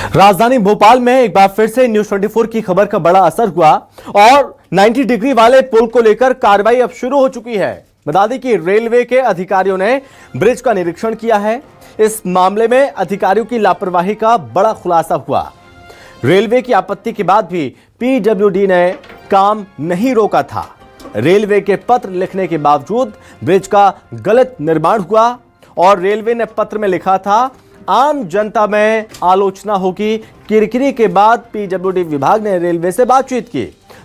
राजधानी भोपाल में एक बार फिर से न्यूज 24 की खबर का बड़ा असर हुआ और 90 डिग्री वाले पुल को लेकर कार्रवाई अब शुरू हो चुकी है। बता दें कि रेलवे के अधिकारियों ने ब्रिज का निरीक्षण किया है। इस मामले में अधिकारियों की लापरवाही का बड़ा खुलासा हुआ। रेलवे की आपत्ति के बाद भी पीडब्ल्यूडी ने काम नहीं रोका था। रेलवे के पत्र लिखने के बावजूद ब्रिज का गलत निर्माण हुआ और रेलवे ने पत्र में लिखा था, आम जनता में आलोचना होगी। किरकिरी के बाद पीडब्ल्यूडी विभाग ने रेलवे से बातचीत की।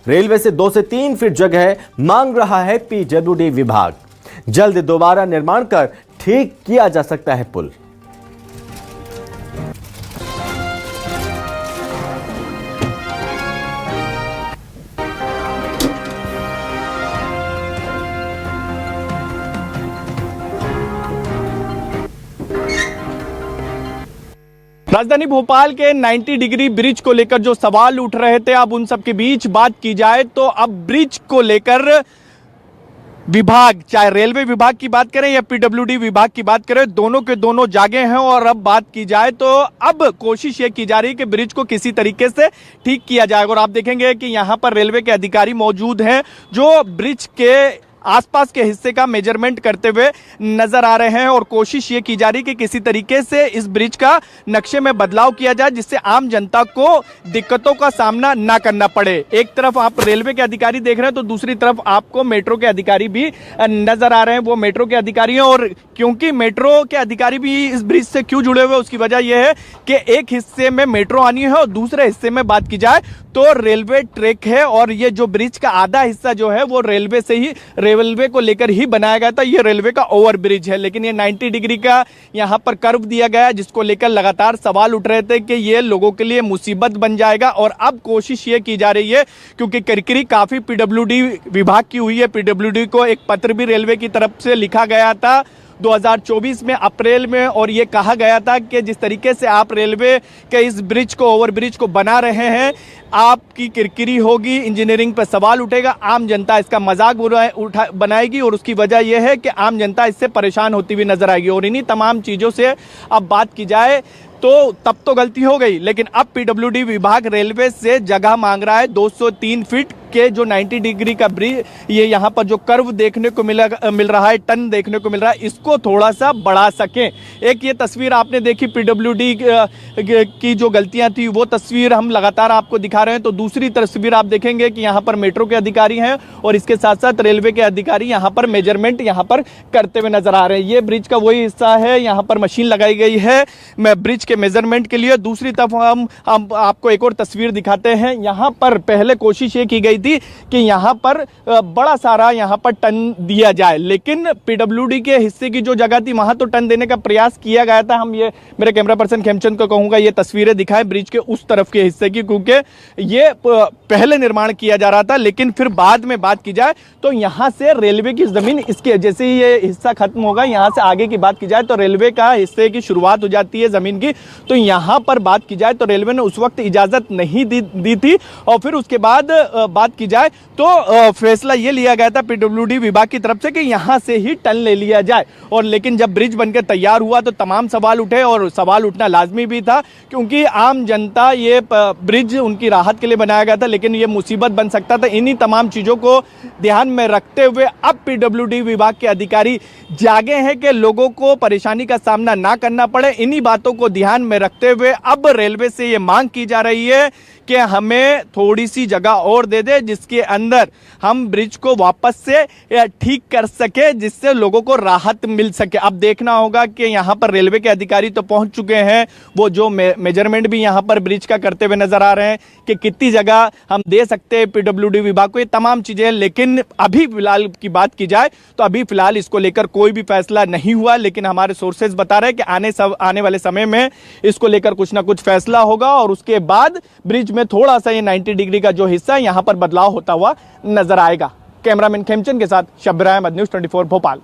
रेलवे से 2 से 3 फीट जगह मांग रहा है पीडब्ल्यूडी विभाग। जल्द दोबारा निर्माण कर ठीक किया जा सकता है पुल। राजधानी भोपाल के 90 डिग्री ब्रिज को लेकर जो सवाल उठ रहे थे, अब उन सब के बीच बात की जाए तो अब ब्रिज को लेकर विभाग, चाहे रेलवे विभाग की बात करें या पीडब्ल्यूडी विभाग की बात करें, दोनों के दोनों जागे हैं। और अब बात की जाए तो अब कोशिश ये की जा रही है कि ब्रिज को किसी तरीके से ठीक किया जाएगा। और आप देखेंगे कि यहाँ पर रेलवे के अधिकारी मौजूद हैं जो ब्रिज के आसपास के हिस्से का मेजरमेंट करते हुए नजर आ रहे हैं और कोशिश ये की जा रही है कि किसी तरीके से इस ब्रिज का नक्शे में बदलाव किया जाए जिससे आम जनता को दिक्कतों का सामना ना करना पड़े। एक तरफ आप रेलवे के अधिकारी देख रहे हैं तो दूसरी तरफ आपको मेट्रो के अधिकारी भी नजर आ रहे हैं। वो मेट्रो के अधिकारी हैं और क्योंकि मेट्रो के अधिकारी भी इस ब्रिज से क्यों जुड़े हुए, उसकी वजह यह है कि एक हिस्से में मेट्रो आनी है और दूसरे हिस्से में बात की जाए तो रेलवे ट्रैक है। और ये जो ब्रिज का आधा हिस्सा जो है वो रेलवे से ही, रेलवे को लेकर ही बनाया गया था। ये रेलवे का ओवर ब्रिज है, लेकिन ये 90 डिग्री का यहाँ पर कर्व दिया गया है जिसको लेकर लगातार सवाल उठ रहे थे कि ये लोगों के लिए मुसीबत बन जाएगा। और अब कोशिश ये की जा रही है क्योंकि किरकिरी काफी पीडब्ल्यूडी विभाग की हुई है। पीडब्ल्यूडी को एक पत्र भी रेलवे की तरफ से लिखा गया था 2024 में अप्रैल में, और ये कहा गया था कि जिस तरीके से आप रेलवे के इस ब्रिज को, ओवर ब्रिज को बना रहे हैं, आपकी किरकिरी होगी, इंजीनियरिंग पर सवाल उठेगा, आम जनता इसका मजाक बनाएगी और उसकी वजह यह है कि आम जनता इससे परेशान होती हुई नजर आएगी। और इन्हीं तमाम चीज़ों से अब बात की जाए तो तब तो गलती हो गई, लेकिन अब पीडब्ल्यूडी विभाग रेलवे से जगह मांग रहा है 203 फीट के जो 90 डिग्री का ब्रिज, ये यहाँ पर जो कर्व देखने को मिल रहा है, टन देखने को मिल रहा है, इसको थोड़ा सा बढ़ा सकें। एक ये तस्वीर आपने देखी पीडब्ल्यूडी की जो गलतियां थी वो तस्वीर हम लगातार आपको दिखा रहे हैं। तो दूसरी तस्वीर आप देखेंगे कि यहाँ पर मेट्रो के अधिकारी हैं और इसके साथ साथ रेलवे के अधिकारी यहाँ पर मेजरमेंट यहाँ पर करते हुए नजर आ रहे हैं। ये ब्रिज का वही हिस्सा है, यहाँ पर मशीन लगाई गई है ब्रिज के मेजरमेंट के लिए। दूसरी तरफ हम आपको एक और तस्वीर दिखाते हैं। यहाँ पर पहले कोशिश ये की गई थी कि यहाँ पर बड़ा सारा यहाँ पर टन दिया जाए, लेकिन पीडब्ल्यूडी के हिस्से की जो जगह थी वहां तो टन देने का प्रयास किया गया था। हम ये, मेरे कैमरा पर्सन खेमचंद को कहूंगा ये तस्वीरें दिखाएं ब्रिज के उस तरफ के हिस्से की, क्योंकि ये पहले निर्माण किया जा रहा था। लेकिन फिर बाद में बात की जाए तो यहाँ से रेलवे की जमीन, इसके जैसे ही ये हिस्सा खत्म होगा, यहाँ से आगे की बात की जाए तो रेलवे का हिस्से की शुरुआत हो जाती है जमीन की। तो यहाँ पर बात की जाए तो रेलवे ने उस वक्त इजाजत नहीं दी थी और फिर उसके बाद बात की जाए तो फैसला ये लिया गया था पीडब्ल्यूडी विभाग की तरफ से कि यहाँ से ही टन ले लिया जाए। और लेकिन जब ब्रिज बनकर तैयार हुआ तो तमाम सवाल उठे और सवाल उठना लाजमी भी था, क्योंकि आम जनता, ये ब्रिज उनकी राहत के लिए बनाया गया था लेकिन ये मुसीबत बन सकता था। इन्हीं तमाम चीज़ों को ध्यान में रखते हुए अब पीडब्ल्यूडी विभाग के अधिकारी जागे हैं कि लोगों को परेशानी का सामना ना करना पड़े। इन्हीं बातों को ध्यान में रखते हुए अब रेलवे से ये मांग की जा रही है कि हमें थोड़ी सी जगह और दे दे जिसके अंदर हम ब्रिज को वापस से ठीक कर सके, जिससे लोगों को राहत मिल सके। अब देखना होगा कि यहाँ पर रेलवे के अधिकारी तो पहुँच चुके हैं, वो जो मेजरमेंट भी यहाँ पर ब्रिज का करते हुए नजर आ रहे हैं कि कितनी जगह हम दे सकते हैं पीडब्ल्यूडी विभाग को, ये तमाम चीज़ें। लेकिन अभी फिलहाल की बात की जाए तो अभी फिलहाल इसको लेकर कोई भी फैसला नहीं हुआ, लेकिन हमारे सोर्सेज बता रहे हैं कि आने वाले समय में इसको लेकर कुछ ना कुछ फैसला होगा और उसके बाद ब्रिज में थोड़ा सा ये 90 डिग्री का जो हिस्सा है यहाँ पर बदलाव होता हुआ नजर आएगा। कैमरामैन खेमचंद के साथ शब्बीर अहमद, न्यूज़ 24 भोपाल।